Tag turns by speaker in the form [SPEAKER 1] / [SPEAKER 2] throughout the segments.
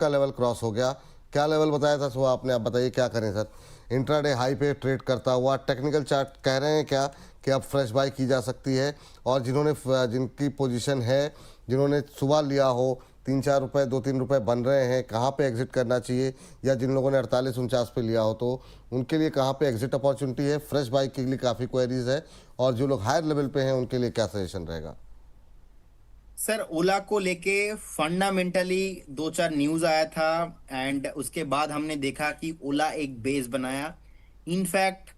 [SPEAKER 1] का level cross हो गया। क्या लेवल बताया था सुबह आपने, आप बताइए क्या करें सर। इंट्राडे हाई पे ट्रेड करता हुआ, टेक्निकल चार्ट कह रहे हैं क्या कि अब फ्रेश बाई की जा सकती है, और जिनकी पोजीशन है, जिन्होंने सुबह लिया हो, 3-4 रुपए 2-3 रुपए बन रहे हैं, कहाँ पे एग्जिट करना चाहिए, या जिन लोगों ने 48-49 पे लिया हो तो उनके लिए कहाँ पे एग्जिट अपॉर्चुनिटी है। फ्रेश बाई के लिए काफ़ी क्वेरीज है, और जो लोग हायर लेवल पे हैं उनके लिए क्या सजेशन रहेगा।
[SPEAKER 2] सर ओला को लेके फंडामेंटली दो चार न्यूज आया था एंड उसके बाद हमने देखा कि ओला एक बेस बनाया। इनफैक्ट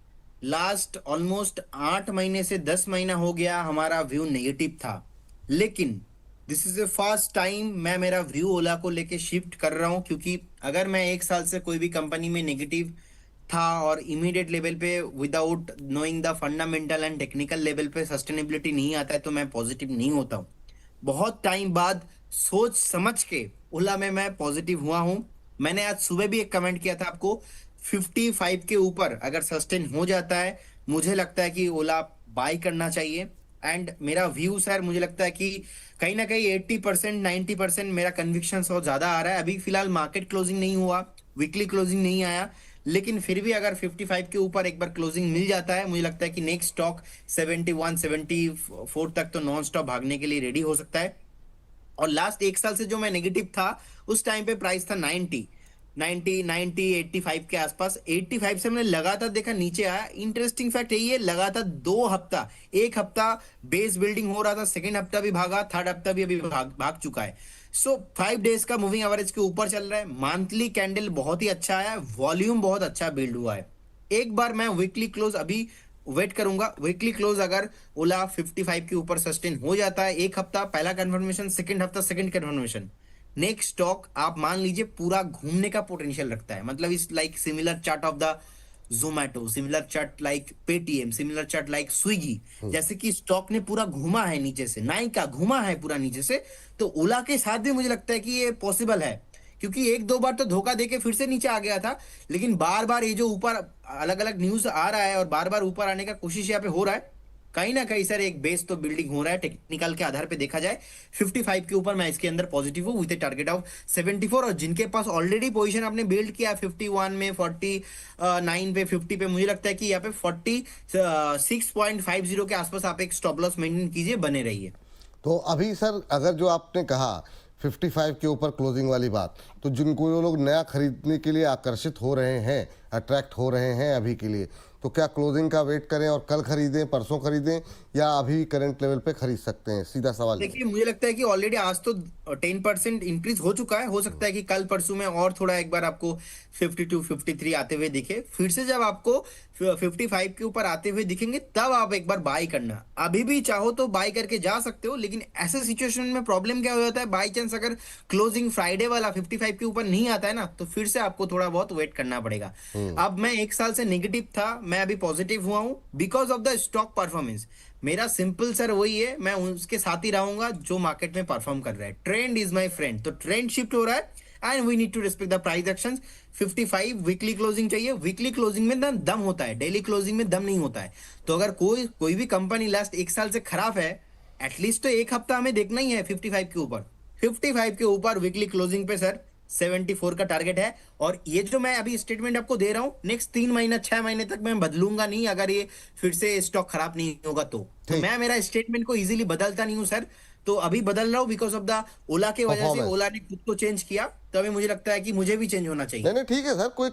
[SPEAKER 2] लास्ट ऑलमोस्ट 8 महीने से 10 महीना हो गया हमारा व्यू नेगेटिव था, लेकिन this is the first time मैं मेरा व्यू ओला को लेके शिफ्ट कर रहा हूं, क्योंकि अगर मैं 1 साल से कोई भी कंपनी में नेगेटिव था और इमीडिएट लेवल पे without knowing the fundamental and technical level पे सस्टेनेबिलिटी नहीं आता है तो मैं पॉजिटिव नहीं होता हूं। बहुत टाइम बाद सोच समझ के ओला में मैं पॉजिटिव हुआ हूं। मैंने आज सुबह भी एक कमेंट किया था आपको, 55 के ऊपर अगर सस्टेन हो जाता है मुझे लगता है कि ओला बाय करना चाहिए। एंड मेरा व्यू सर मुझे लगता है कि कहीं ना कहीं 80% 90% मेरा कन्विक्शन और ज्यादा आ रहा है। अभी फिलहाल मार्केट क्लोजिंग नहीं हुआ, वीकली क्लोजिंग नहीं आया, लेकिन फिर भी अगर 55 के ऊपर एक बार क्लोजिंग मिल जाता है मुझे लगता है कि नेक्स्ट स्टॉक 71 74 तक तो नॉन स्टॉप भागने के लिए रेडी हो सकता है। और लास्ट 1 साल से जो मैं नेगेटिव था उस टाइम पे प्राइस था 90 85 के आसपास। 85 से मैंने लगातार देखा नीचे आया। इंटरेस्टिंग फैक्ट यही है, लगातार 2 हफ्ता, एक हफ्ता बेस बिल्डिंग हो रहा था, सेकेंड हफ्ता भी भागा, थर्ड हफ्ता भी अभी भाग चुका है। सो 5 डेज का मूविंग एवरेज के ऊपर चल रहा है। मंथली कैंडल बहुत ही अच्छा है, वॉल्यूम बहुत अच्छा बिल्ड हुआ है। एक बार मैं वीकली क्लोज अभी वेट करूंगा। वीकली क्लोज अगर ओला 55 के ऊपर सस्टेन हो जाता है, एक हफ्ता पहला कंफर्मेशन, सेकंड हफ्ता सेकंड कंफर्मेशन, नेक्स्ट स्टॉक आप मान लीजिए पूरा घूमने का पोटेंशियल रखता है। मतलब इस like similar chart of the Zomato, similar chart like Paytm, similar chart like Swiggy. जैसे कि स्टॉक ने पूरा घूमा है नीचे से, नाइका घूमा है पूरा नीचे से, तो ओला के साथ भी मुझे लगता है कि ये पॉसिबल है। क्योंकि एक दो बार तो धोखा देके फिर से नीचे आ गया था, लेकिन बार बार ये जो ऊपर अलग अलग न्यूज आ रहा है और बार बार ऊपर आने का कोशिश यहाँ पे हो रहा है, कहीं ना कहीं सर एक बेस तो बिल्डिंग हो रहा है। टेक्निकल के आधार पे देखा जाए 55 के ऊपर मैं इसके अंदर पॉजिटिव हूँ विद ए टारगेट ऑफ 74। और जिनके पास ऑलरेडी पोजीशन आपने बिल्ड किया 51 में, 49 पे, 50 पे, मुझे लगता है कि यहाँ पे 46.50 के आसपास आप एक स्टॉप लॉस मेंटेन कीजिए, बने रहिए।
[SPEAKER 1] तो अभी सर अगर जो आपने कहा 55 के ऊपर क्लोजिंग वाली बात, तो जिनको जो लोग नया खरीदने के लिए आकर्षित हो रहे हैं, अट्रैक्ट हो रहे हैं अभी के लिए, तो क्या क्लोजिंग का वेट करें और कल खरीदें, परसों खरीदें, या अभी करंट लेवल पे खरीद सकते हैं? सीधा सवाल ये है।
[SPEAKER 2] देखिए मुझे लगता है कि ऑलरेडी आज तो 10% इंक्रीज हो चुका है। हो सकता है कि कल परसों में और थोड़ा एक बार आपको 52 53 आते हुए दिखे। फिर से जब आपको 55 के ऊपर आते हुए दिखेंगे तब आप एक बार बाय करना। अभी भी चाहो तो बाय करके जा सकते हो, लेकिन ऐसे सिचुएशन में प्रॉब्लम क्या हो जाता है, बाई चांस अगर क्लोजिंग फ्राइडे वाला 55 के ऊपर नहीं आता है ना, तो फिर से आपको थोड़ा बहुत वेट करना पड़ेगा।
[SPEAKER 1] हम्म।
[SPEAKER 2] अब मैं 1 साल से नेगेटिव था, मैं अभी पॉजिटिव हुआ हूं because of the stock performance. मेरा सिंपल सर वही है, मैं उसके साथ ही रहूंगा जो मार्केट में परफॉर्म कर रहा है। ट्रेंड इज माय फ्रेंड, तो ट्रेंड शिफ्ट हो रहा है and we need to respect the price actions. 55 weekly closing चाहिए। वीकली क्लोजिंग में ना दम होता है, डेली क्लोजिंग में दम नहीं होता है। तो अगर कोई कोई भी कंपनी लास्ट 1 साल से खराब है, एटलीस्ट तो एक हफ्ता हमें देखना ही है 55 के ऊपर। 55 के ऊपर वीकली क्लोजिंग पे सर 74 का टारगेट है। और ये जो मैं अभी स्टेटमेंट आपको दे रहा हूं, नेक्स्ट 3 महीना 6 महीने तक मैं बदलूंगा नहीं, अगर ये फिर से स्टॉक खराब नहीं होगा तो
[SPEAKER 1] ठीक।
[SPEAKER 2] मैं मेरा स्टेटमेंट को इजीली बदलता नहीं हूं सर। तो अभी बदल रहा हूं बिकॉज ऑफ द ओला के वजह से।
[SPEAKER 1] परफॉर्मेंस।
[SPEAKER 2] ओला ने खुद को चेंज किया, तो अभी मुझे लगता है कि मुझे भी चेंज होना
[SPEAKER 1] नहीं
[SPEAKER 2] चाहिए।
[SPEAKER 1] नहीं, ठीक है सर, कोई